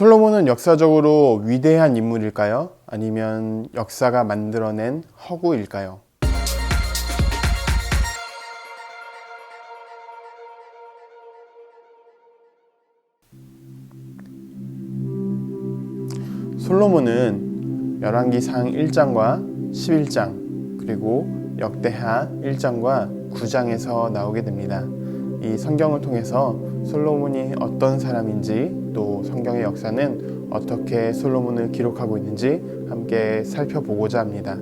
솔로몬은 역사적으로 위대한 인물일까요? 아니면 역사가 만들어낸 허구일까요? 솔로몬은 열왕기상 1장과 11장 그리고 역대하 1장과 9장에서 나오게 됩니다. 이 성경을 통해서 솔로몬이 어떤 사람인지, 또 성경의 역사는 어떻게 솔로몬을 기록하고 있는지 함께 살펴보고자 합니다.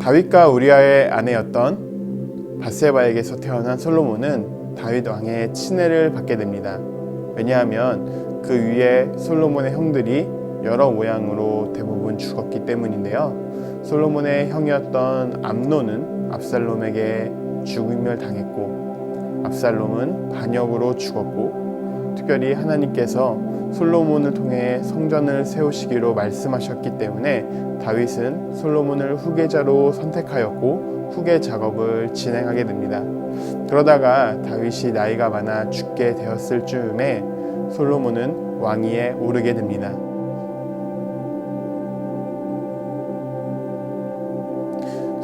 다윗과 우리아의 아내였던 밧세바에게서 태어난 솔로몬은 다윗 왕의 친애를 받게 됩니다. 왜냐하면 그 위에 솔로몬의 형들이 여러 모양으로 대부분 죽었기 때문인데요. 솔로몬의 형이었던 암논은 압살롬에게 죽임을 당했고, 압살롬은 반역으로 죽었고, 특별히 하나님께서 솔로몬을 통해 성전을 세우시기로 말씀하셨기 때문에 다윗은 솔로몬을 후계자로 선택하였고 후계 작업을 진행하게 됩니다. 그러다가 다윗이 나이가 많아 죽게 되었을 즈음에 솔로몬은 왕위에 오르게 됩니다.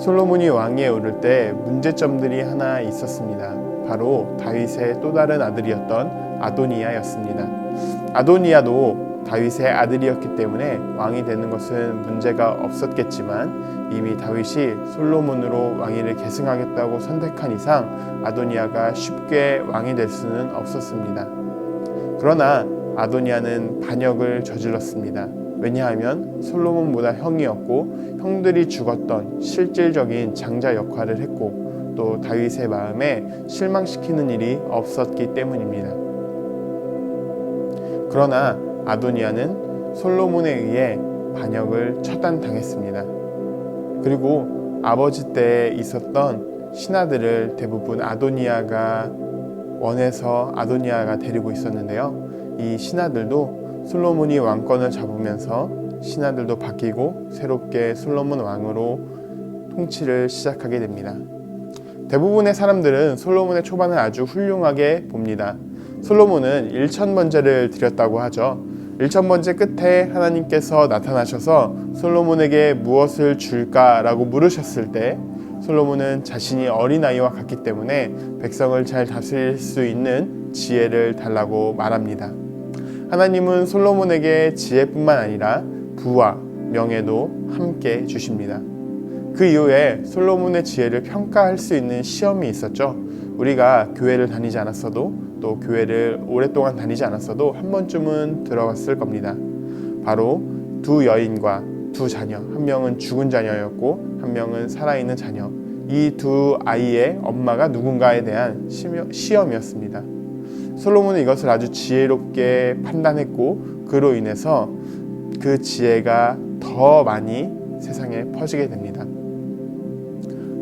솔로몬이 왕위에 오를 때 문제점들이 하나 있었습니다. 바로 다윗의 또 다른 아들이었던 아도니아였습니다. 아도니아도 다윗의 아들이었기 때문에 왕이 되는 것은 문제가 없었겠지만 이미 다윗이 솔로몬으로 왕위를 계승하겠다고 선택한 이상 아도니아가 쉽게 왕이 될 수는 없었습니다. 그러나 아도니아는 반역을 저질렀습니다. 왜냐하면 솔로몬보다 형이었고 형들이 죽었던 실질적인 장자 역할을 했고 또 다윗의 마음에 실망시키는 일이 없었기 때문입니다. 그러나 아도니아는 솔로몬에 의해 반역을 처단당했습니다. 그리고 아버지 때에 있었던 신하들을 대부분 아도니아가 원해서 아도니아가 데리고 있었는데요. 이 신하들도 솔로몬이 왕권을 잡으면서 신하들도 바뀌고 새롭게 솔로몬 왕으로 통치를 시작하게 됩니다. 대부분의 사람들은 솔로몬의 초반을 아주 훌륭하게 봅니다. 솔로몬은 1000번제를 드렸다고 하죠. 1000번제 끝에 하나님께서 나타나셔서 솔로몬에게 무엇을 줄까라고 물으셨을 때 솔로몬은 자신이 어린아이와 같기 때문에 백성을 잘 다스릴 수 있는 지혜를 달라고 말합니다. 하나님은 솔로몬에게 지혜뿐만 아니라 부와 명예도 함께 주십니다. 그 이후에 솔로몬의 지혜를 평가할 수 있는 시험이 있었죠. 우리가 교회를 다니지 않았어도 또 교회를 오랫동안 다니지 않았어도 한 번쯤은 들어갔을 겁니다. 바로 두 여인과 두 자녀, 한 명은 죽은 자녀였고 한 명은 살아있는 자녀, 이 두 아이의 엄마가 누군가에 대한 시험이었습니다. 솔로몬은 이것을 아주 지혜롭게 판단했고 그로 인해서 그 지혜가 더 많이 세상에 퍼지게 됩니다.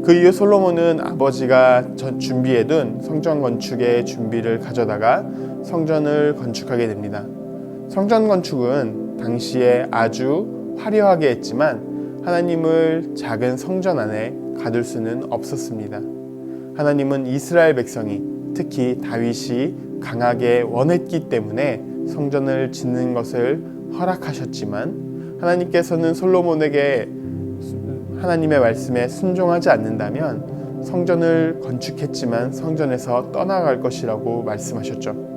그 이후 솔로몬은 아버지가 준비해둔 성전 건축의 준비를 가져다가 성전을 건축하게 됩니다. 성전 건축은 당시에 아주 화려하게 했지만 하나님을 작은 성전 안에 가둘 수는 없었습니다. 하나님은 이스라엘 백성이 특히 다윗이 강하게 원했기 때문에 성전을 짓는 것을 허락하셨지만 하나님께서는 솔로몬에게 하나님의 말씀에 순종하지 않는다면 성전을 건축했지만 성전에서 떠나갈 것이라고 말씀하셨죠.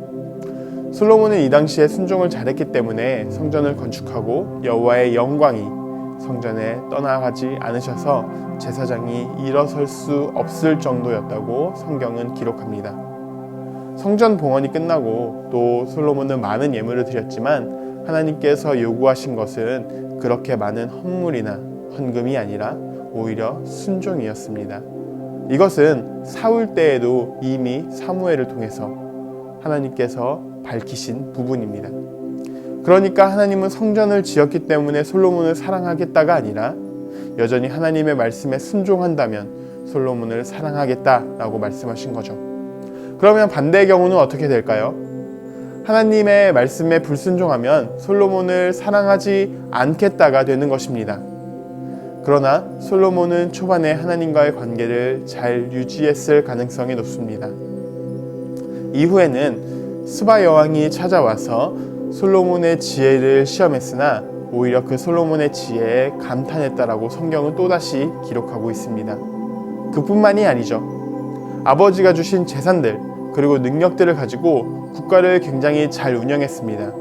솔로몬은 이 당시에 순종을 잘했기 때문에 성전을 건축하고 여호와의 영광이 성전에 떠나가지 않으셔서 제사장이 일어설 수 없을 정도였다고 성경은 기록합니다. 성전 봉헌이 끝나고 또 솔로몬은 많은 예물을 드렸지만 하나님께서 요구하신 것은 그렇게 많은 헌물이나 헌금이 아니라 오히려 순종이었습니다. 이것은 사울 때에도 이미 사무엘을 통해서 하나님께서 밝히신 부분입니다. 그러니까 하나님은 성전을 지었기 때문에 솔로몬을 사랑하겠다가 아니라 여전히 하나님의 말씀에 순종한다면 솔로몬을 사랑하겠다라고 말씀하신 거죠. 그러면 반대의 경우는 어떻게 될까요? 하나님의 말씀에 불순종하면 솔로몬을 사랑하지 않겠다가 되는 것입니다. 그러나 솔로몬은 초반에 하나님과의 관계를 잘 유지했을 가능성이 높습니다. 이후에는 스바 여왕이 찾아와서 솔로몬의 지혜를 시험했으나 오히려 그 솔로몬의 지혜에 감탄했다라고 성경은 또다시 기록하고 있습니다. 그뿐만이 아니죠. 아버지가 주신 재산들 그리고 능력들을 가지고 국가를 굉장히 잘 운영했습니다.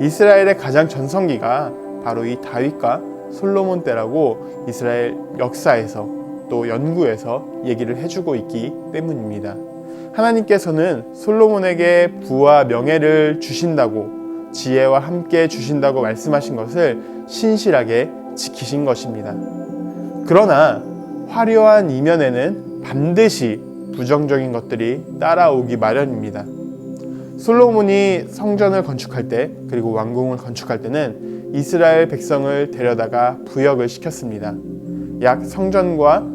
이스라엘의 가장 전성기가 바로 이 다윗과 솔로몬 때라고 이스라엘 역사에서 또 연구에서 얘기를 해주고 있기 때문입니다. 하나님께서는 솔로몬에게 부와 명예를 주신다고, 지혜와 함께 주신다고 말씀하신 것을 신실하게 지키신 것입니다. 그러나 화려한 이면에는 반드시 부정적인 것들이 따라오기 마련입니다. 솔로몬이 성전을 건축할 때, 그리고 왕궁을 건축할 때는 이스라엘 백성을 데려다가 부역을 시켰습니다. 약 성전과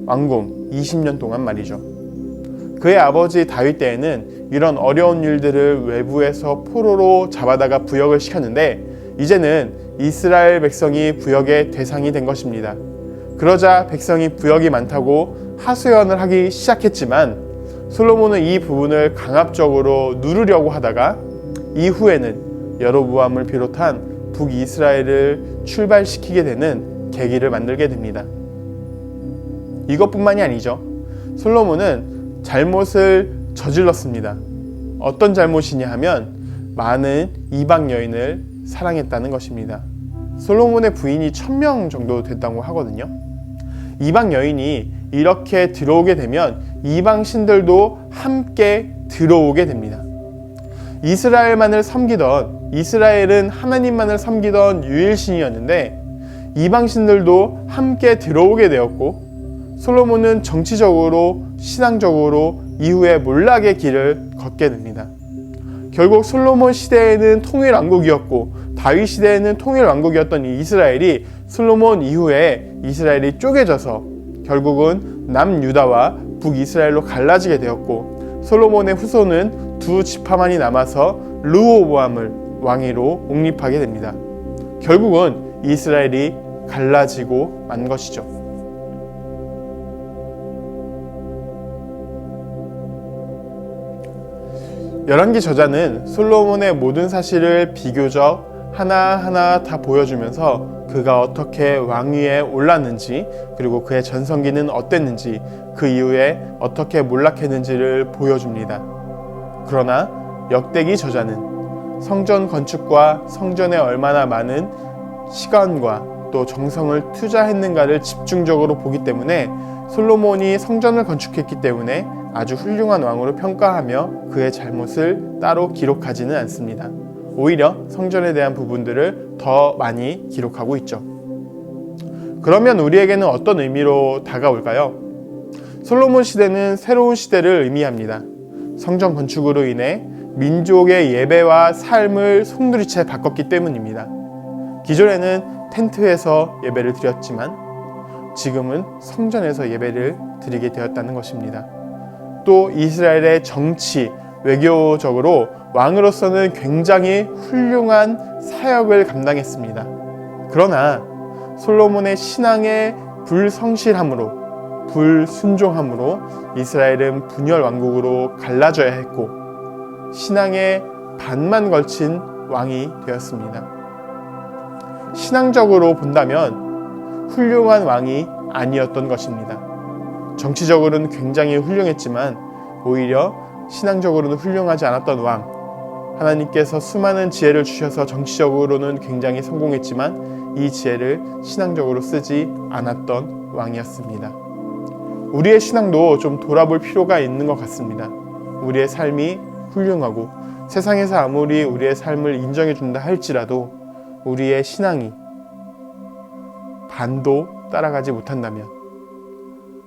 왕궁 20년 동안 말이죠. 그의 아버지 다윗 때에는 이런 어려운 일들을 외부에서 포로로 잡아다가 부역을 시켰는데, 이제는 이스라엘 백성이 부역의 대상이 된 것입니다. 그러자 백성이 부역이 많다고 하소연을 하기 시작했지만 솔로몬은 이 부분을 강압적으로 누르려고 하다가 이후에는 여로보암을 비롯한 북이스라엘을 출발시키게 되는 계기를 만들게 됩니다. 이것뿐만이 아니죠. 솔로몬은 잘못을 저질렀습니다. 어떤 잘못이냐 하면 많은 이방 여인을 사랑했다는 것입니다. 솔로몬의 부인이 1000명 정도 됐다고 하거든요. 이방 여인이 이렇게 들어오게 되면 이방 신들도 함께 들어오게 됩니다. 이스라엘은 하나님만을 섬기던 유일신이었는데 이방 신들도 함께 들어오게 되었고, 솔로몬은 정치적으로, 신앙적으로 이후에 몰락의 길을 걷게 됩니다. 결국 솔로몬 시대에는 통일왕국이었고 다윗 시대에는 통일왕국이었던 이 이스라엘이 솔로몬 이후에 이스라엘이 쪼개져서 결국은 남유다와 북이스라엘로 갈라지게 되었고, 솔로몬의 후손은 두 지파만이 남아서 르호보암을 왕위로 옹립하게 됩니다. 결국은 이스라엘이 갈라지고 만 것이죠. 열왕기 저자는 솔로몬의 모든 사실을 비교적 하나하나 다 보여주면서 그가 어떻게 왕위에 올랐는지, 그리고 그의 전성기는 어땠는지, 그 이후에 어떻게 몰락했는지를 보여줍니다. 그러나 역대기 저자는 성전 건축과 성전에 얼마나 많은 시간과 또 정성을 투자했는가를 집중적으로 보기 때문에 솔로몬이 성전을 건축했기 때문에 아주 훌륭한 왕으로 평가하며 그의 잘못을 따로 기록하지는 않습니다. 오히려 성전에 대한 부분들을 더 많이 기록하고 있죠. 그러면 우리에게는 어떤 의미로 다가올까요? 솔로몬 시대는 새로운 시대를 의미합니다. 성전 건축으로 인해 민족의 예배와 삶을 송두리째 바꿨기 때문입니다. 기존에는 텐트에서 예배를 드렸지만 지금은 성전에서 예배를 드리게 되었다는 것입니다. 또 이스라엘의 정치, 외교적으로 왕으로서는 굉장히 훌륭한 사역을 감당했습니다. 그러나 솔로몬의 신앙의 불성실함으로, 불순종함으로 이스라엘은 분열 왕국으로 갈라져야 했고 신앙의 반만 걸친 왕이 되었습니다. 신앙적으로 본다면 훌륭한 왕이 아니었던 것입니다. 정치적으로는 굉장히 훌륭했지만 오히려 신앙적으로는 훌륭하지 않았던 왕, 하나님께서 수많은 지혜를 주셔서 정치적으로는 굉장히 성공했지만 이 지혜를 신앙적으로 쓰지 않았던 왕이었습니다. 우리의 신앙도 좀 돌아볼 필요가 있는 것 같습니다. 우리의 삶이 훌륭하고 세상에서 아무리 우리의 삶을 인정해 준다 할지라도 우리의 신앙이 반도 따라가지 못한다면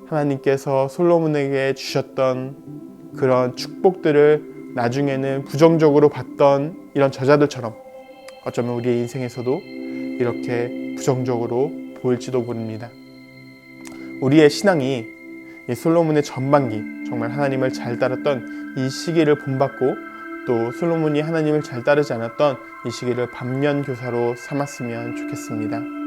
하나님께서 솔로몬에게 주셨던 그런 축복들을 나중에는 부정적으로 봤던 이런 저자들처럼 어쩌면 우리의 인생에서도 이렇게 부정적으로 보일지도 모릅니다. 우리의 신앙이 이 솔로몬의 전반기, 정말 하나님을 잘 따랐던 이 시기를 본받고 또 솔로몬이 하나님을 잘 따르지 않았던 이 시기를 반면교사로 삼았으면 좋겠습니다.